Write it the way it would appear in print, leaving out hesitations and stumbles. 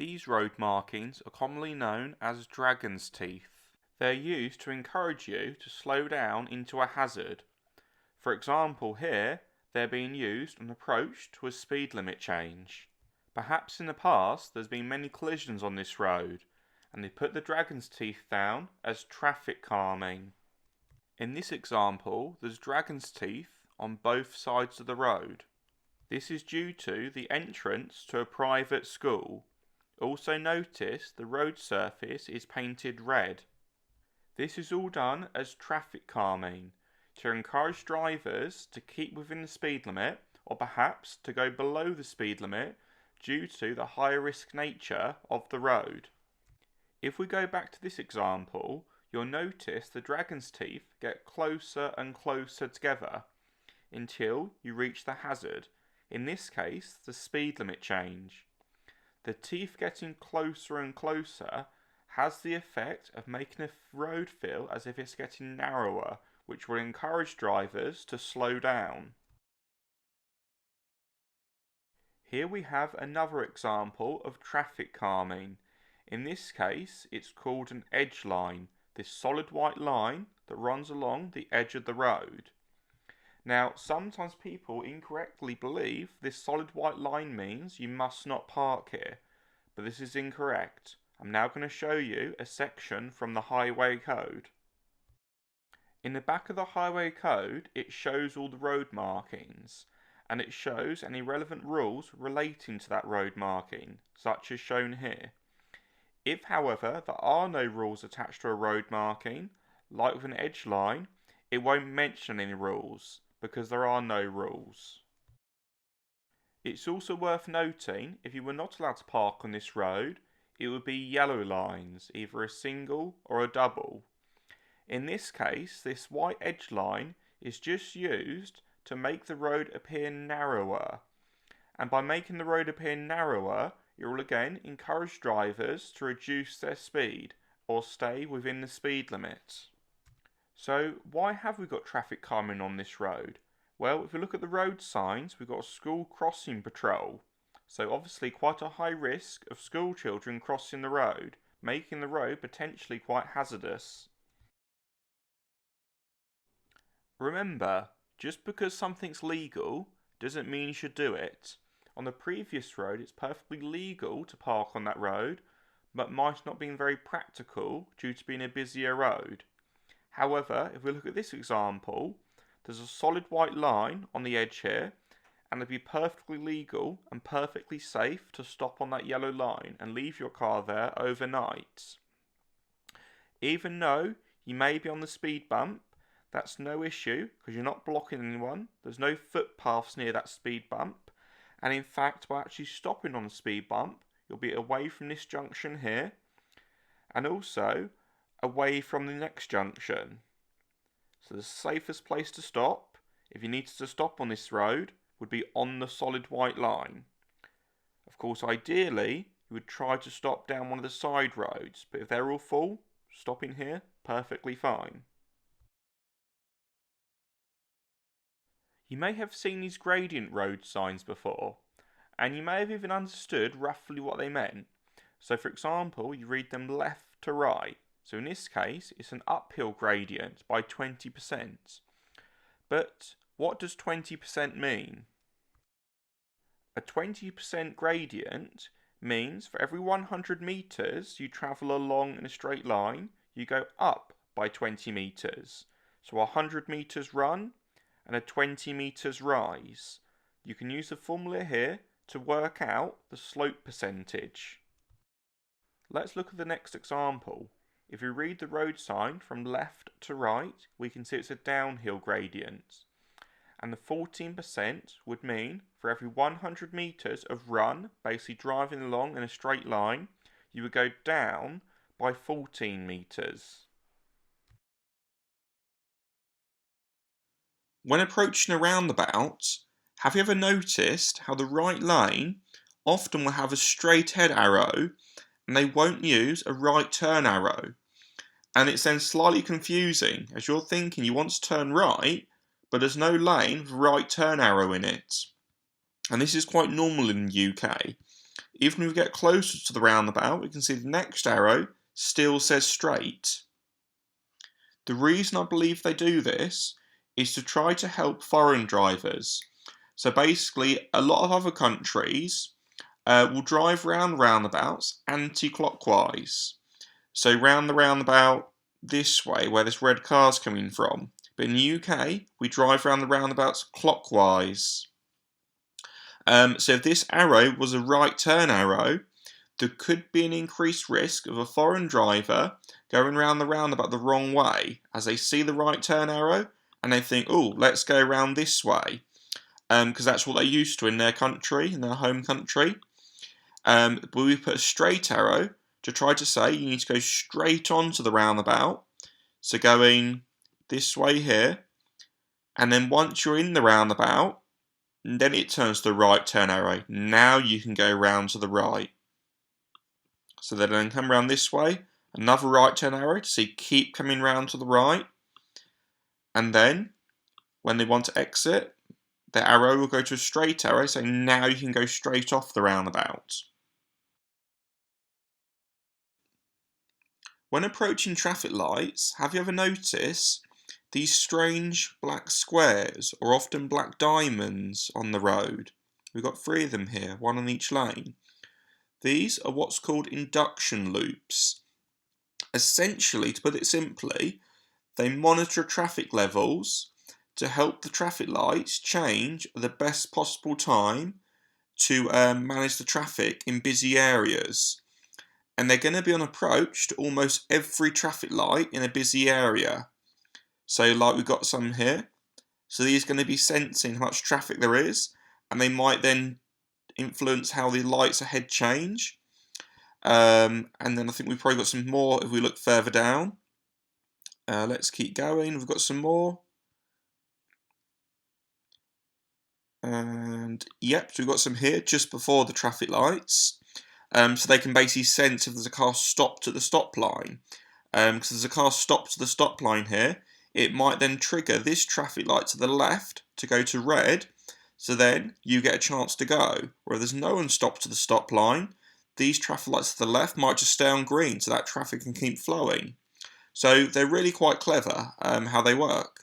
These road markings are commonly known as dragon's teeth. They're used to encourage you to slow down into a hazard. For example, here they're being used on approach to a speed limit change. Perhaps in the past there's been many collisions on this road, and they put the dragon's teeth down as traffic calming. In this example, there's dragon's teeth on both sides of the road. This is due to the entrance to a private school. Also notice the road surface is painted red. This is all done as traffic calming to encourage drivers to keep within the speed limit or perhaps to go below the speed limit due to the higher risk nature of the road. If we go back to this example, you'll notice the dragon's teeth get closer and closer together until you reach the hazard, in this case the speed limit change. The teeth getting closer and closer has the effect of making the road feel as if it's getting narrower, which will encourage drivers to slow down. Here we have another example of traffic calming. In this case, it's called an edge line, this solid white line that runs along the edge of the road. Now, sometimes people incorrectly believe this solid white line means you must not park here, but this is incorrect. I'm now going to show you a section from the highway code. In the back of the highway code, it shows all the road markings, and it shows any relevant rules relating to that road marking, such as shown here. If, however, there are no rules attached to a road marking, like with an edge line, it won't mention any rules, because there are no rules. It's also worth noting, if you were not allowed to park on this road, it would be yellow lines, either a single or a double. In this case, this white edge line is just used to make the road appear narrower. And by making the road appear narrower, it will again encourage drivers to reduce their speed or stay within the speed limit. So why have we got traffic calming on this road? Well, if we look at the road signs, we've got a school crossing patrol. So obviously quite a high risk of school children crossing the road, making the road potentially quite hazardous. Remember, just because something's legal doesn't mean you should do it. On the previous road, it's perfectly legal to park on that road, but might not be very practical due to being a busier road. However, if we look at this example, there's a solid white line on the edge here, and it'd be perfectly legal and perfectly safe to stop on that yellow line and leave your car there overnight. Even though you may be on the speed bump, that's no issue because you're not blocking anyone, there's no footpaths near that speed bump, and in fact by actually stopping on the speed bump, you'll be away from this junction here, and also away from the next junction. So the safest place to stop, if you needed to stop on this road, would be on the solid white line. Of course, ideally, you would try to stop down one of the side roads, but if they're all full, stopping here, perfectly fine. You may have seen these gradient road signs before, and you may have even understood roughly what they meant. So for example, you read them left to right. So in this case, it's an uphill gradient by 20%. But what does 20% mean? A 20% gradient means for every 100 meters you travel along in a straight line, you go up by 20 meters. So a 100 meters run and a 20 meters rise. You can use the formula here to work out the slope percentage. Let's look at the next example. If we read the road sign from left to right, we can see it's a downhill gradient. And the 14% would mean for every 100 meters of run, basically driving along in a straight line, you would go down by 14 meters. When approaching a roundabout, have you ever noticed how the right lane often will have a straight ahead arrow and they won't use a right turn arrow? And it's then slightly confusing as you're thinking you want to turn right, but there's no lane with a right turn arrow in it. And this is quite normal in the UK. even if we get closer to the roundabout, we can see the next arrow still says straight. The reason I believe they do this is to try to help foreign drivers. So basically, a lot of other countries will drive round roundabouts anti-clockwise. So round the roundabout this way, where this red car's coming from. But in the UK, we drive round the roundabouts clockwise. So if this arrow was a right turn arrow, there could be an increased risk of a foreign driver going round the roundabout the wrong way, as they see the right turn arrow and they think, oh, let's go round this way, because that's what they're used to in their country, in their home country. But we put a straight arrow to try to say you need to go straight onto the roundabout, so going this way here, and then once you're in the roundabout, then it turns to the right turn arrow. Now you can go round to the right. So they then come round this way, another right turn arrow to see keep coming round to the right. And then, when they want to exit, the arrow will go to a straight arrow, so now you can go straight off the roundabout. When approaching traffic lights, have you ever noticed these strange black squares, or often black diamonds, on the road? We've got 3 of them here, 1 on each lane. These are what's called induction loops. Essentially, to put it simply, they monitor traffic levels to help the traffic lights change at the best possible time to manage the traffic in busy areas. And they're going to be on approach to almost every traffic light in a busy area. So like we've got some here. So these are going to be sensing how much traffic there is, and they might then influence how the lights ahead change. And then I think we've probably got some more if we look further down. Let's keep going. We've got some more. And yep, so we've got some here just before the traffic lights. So they can basically sense if there's a car stopped at the stop line. Because there's a car stopped at the stop line here, it might then trigger this traffic light to the left to go to red. So then you get a chance to go. Or if there's no one stopped to the stop line, these traffic lights to the left might just stay on green so that traffic can keep flowing. So they're really quite clever how they work.